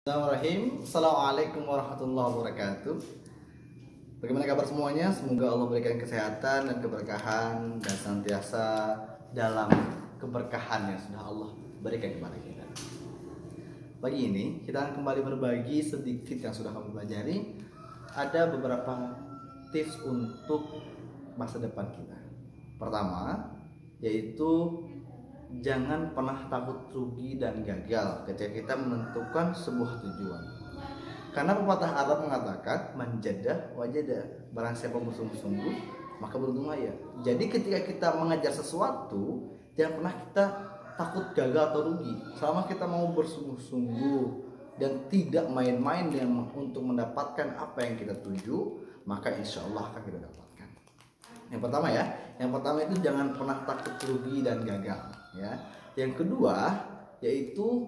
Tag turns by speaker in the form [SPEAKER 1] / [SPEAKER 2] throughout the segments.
[SPEAKER 1] Bismillahirrahmanirrahim. Assalamualaikum warahmatullahi wabarakatuh. Bagaimana kabar semuanya? Semoga Allah berikan kesehatan dan keberkahan dan senantiasa dalam keberkahan yang sudah Allah berikan kepada kita. Pagi ini kita akan kembali berbagi sedikit yang sudah kami pelajari. Ada beberapa tips untuk masa depan kita. Pertama, yaitu jangan pernah takut rugi dan gagal ketika kita menentukan sebuah tujuan. Karena pepatah Arab mengatakan manjadah wajadah, barang siapa bersungguh-sungguh maka beruntunglah ia. Jadi ketika kita mengejar sesuatu, jangan pernah kita takut gagal atau rugi. Selama kita mau bersungguh-sungguh dan tidak main-main untuk mendapatkan apa yang kita tuju, maka insya Allah akan kita dapatkan. Yang pertama ya, yang pertama itu jangan pernah takut rugi dan gagal ya. Yang kedua yaitu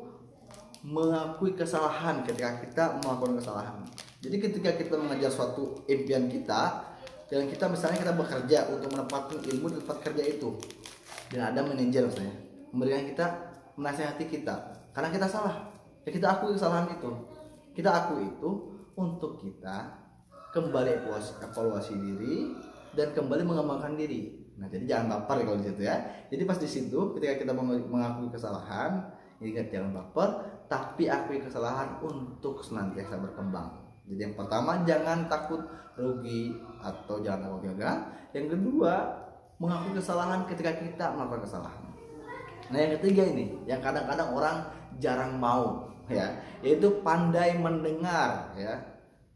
[SPEAKER 1] mengakui kesalahan ketika kita melakukan kesalahan. Jadi ketika kita mengejar suatu impian kita, dan kita misalnya kita bekerja untuk mendapatkan ilmu di tempat kerja itu, dan ada manajer misalnya memberikan kita, menasihati kita karena kita salah, ya kita akui kesalahan itu, kita akui itu untuk kita kembali evaluasi diri dan kembali mengembangkan diri. Nah, jadi jangan baper kalau di situ ya. Jadi pas di situ ketika kita mengakui kesalahan, ingat jangan baper, tapi akui kesalahan untuk senantiasa berkembang. Jadi yang pertama jangan takut rugi atau jangan takut gagal. Yang kedua, mengakui kesalahan ketika kita melakukan kesalahan. Nah, yang ketiga ini yang kadang-kadang orang jarang mau ya, yaitu pandai mendengar ya.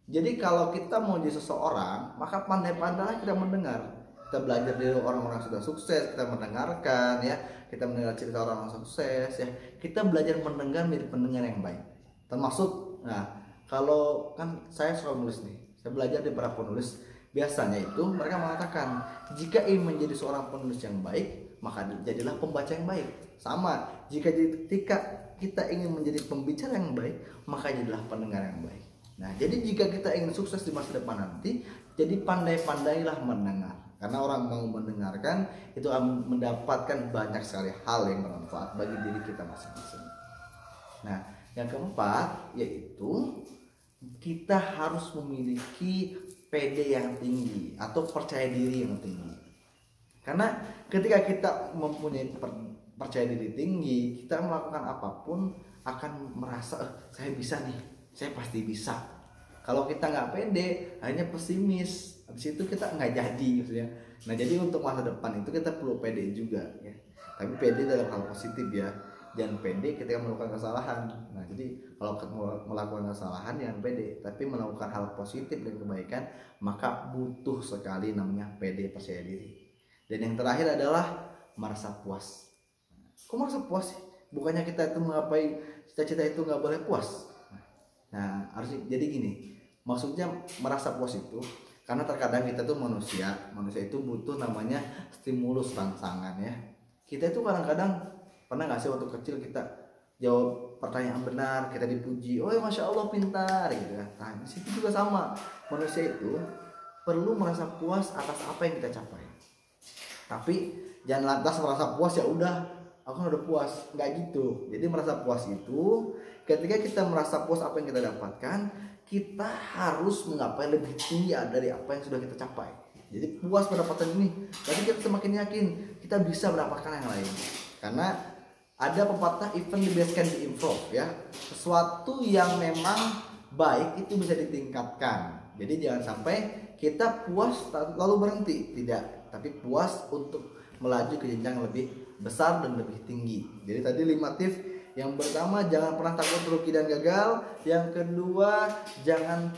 [SPEAKER 1] Jadi kalau kita mau jadi seseorang, maka pandai-pandailah kita mendengar. Kita belajar dari orang-orang yang sudah sukses, kita mendengarkan ya, kita mendengar cerita orang sukses ya. Kita belajar mendengar menjadi pendengar yang baik. Termasuk, nah kalau kan saya suka nulis nih, saya belajar dari para penulis. Biasanya itu mereka mengatakan jika ingin menjadi seorang penulis yang baik, maka jadilah pembaca yang baik. Sama, ketika kita ingin menjadi pembicara yang baik, maka jadilah pendengar yang baik. Nah, jadi jika kita ingin sukses di masa depan nanti, jadi pandai-pandailah mendengar. Karena orang mau mendengarkan itu akan mendapatkan banyak sekali hal yang bermanfaat bagi diri kita masing-masing. Nah, yang keempat yaitu kita harus memiliki PD yang tinggi atau percaya diri yang tinggi. Karena ketika kita mempunyai percaya diri tinggi, kita melakukan apapun akan merasa saya bisa nih, saya pasti bisa. Kalau kita nggak pede, hanya pesimis, habis itu kita nggak jadi gitu ya. Nah, jadi untuk masa depan itu kita perlu pede juga ya. Tapi pede dalam hal positif ya. Jangan pede ketika melakukan kesalahan. Nah, jadi kalau melakukan kesalahan jangan pede, tapi melakukan hal positif dan kebaikan, maka butuh sekali namanya pede, percaya diri. Dan yang terakhir adalah merasa puas. Kok merasa puas sih? Bukannya kita itu menggapai cita-cita itu nggak boleh puas? Nah, harus jadi gini. Maksudnya merasa puas itu karena terkadang kita tuh manusia itu butuh namanya stimulus rangsangan ya. Kita itu kadang-kadang pernah nggak sih waktu kecil kita jawab pertanyaan benar, kita dipuji, oh ya masya Allah pintar gitu ya. Nah, di situ juga sama, manusia itu perlu merasa puas atas apa yang kita capai. Tapi jangan lantas merasa puas ya udah aku kan udah puas, nggak gitu. Jadi merasa puas itu ketika kita merasa puas apa yang kita dapatkan, kita harus menggapai lebih tinggi dari apa yang sudah kita capai. Jadi puas mendapatkan ini, tapi kita semakin yakin kita bisa mendapatkan yang lain. Karena ada pepatah even the best can be improved ya. Sesuatu yang memang baik itu bisa ditingkatkan. Jadi jangan sampai kita puas lalu berhenti, tidak, tapi puas untuk melaju ke jenjang lebih besar dan lebih tinggi. Jadi tadi 5 tips. Yang pertama jangan pernah takut rugi dan gagal. Yang kedua jangan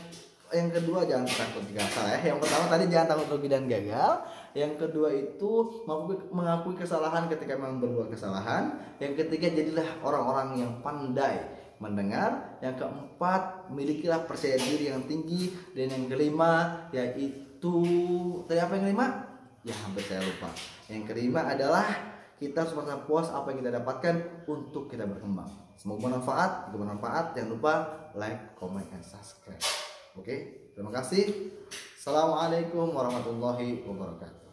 [SPEAKER 1] takut gagal ya. Yang pertama tadi jangan takut rugi dan gagal. Yang kedua itu mengakui kesalahan ketika memang berbuat kesalahan. Yang ketiga jadilah orang-orang yang pandai mendengar. Yang keempat milikilah percaya diri yang tinggi. Dan yang kelima yaitu tadi apa yang kelima? Ya hampir saya lupa. Yang kelima adalah kita harus merasa puas apa yang kita dapatkan untuk kita berkembang. Semoga bermanfaat. Jika bermanfaat, jangan lupa like, comment, and subscribe. Oke, terima kasih. Assalamualaikum warahmatullahi wabarakatuh.